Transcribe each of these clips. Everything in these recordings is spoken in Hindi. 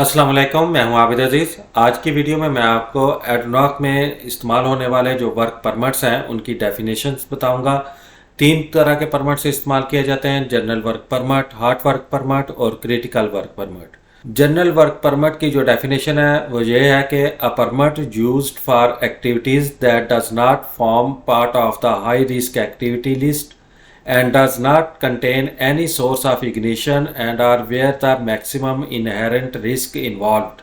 अस्सलाम वालेकुम, मैं हूं आबिद अजीज़। आज की वीडियो में मैं आपको एडनॉक में इस्तेमाल होने वाले जो वर्क परमिट्स हैं उनकी डेफिनेशंस बताऊंगा। तीन तरह के परमिट्स इस्तेमाल किए जाते हैं: general work permit, hot work permit और critical work permit. General work permit की जो डेफिनेशन है वो ये है कि a permit used for activities that does not form part of the high risk activity list and does not contain any source of ignition and are where the maximum inherent risk involved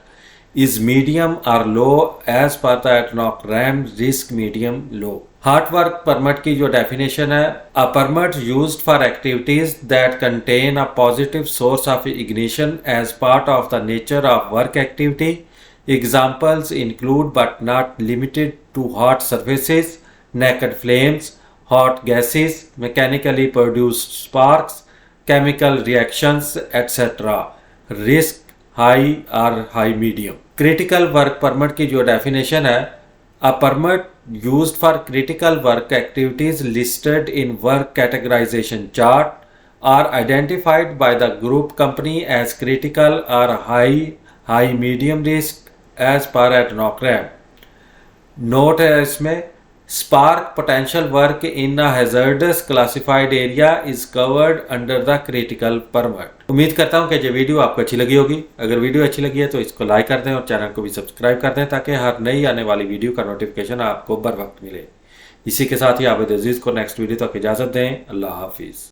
is medium or low as per the ADNOC RAM risk medium low. Hot work permit की जो definition है: a permit used for activities that contain a positive source of ignition as part of the nature of work activity. Examples include but not limited to hot surfaces, naked flames, hot gases, mechanically produced sparks, chemical reactions, etc. Risk high or high medium. Critical work permit की जो definition है: a permit used for critical work activities listed in work categorization chart are identified by the group company as critical or high medium risk as per ADNOC RAM. Note है इसमें: spark potential work in a hazardous classified area is covered under the critical permit. उम्मीद करता हूं कि ये वीडियो आपको अच्छी लगी होगी। अगर वीडियो अच्छी लगी है तो इसको लाइक कर दें और चैनल को भी सब्सक्राइब कर दें ताकि हर नई आने वाली वीडियो का नोटिफिकेशन आपको बर वक्त मिले। इसी के साथ ही आबिद अजीज़ को नेक्स्ट वीडियो तक इजाज़त दें। अल्लाह हाफिज़।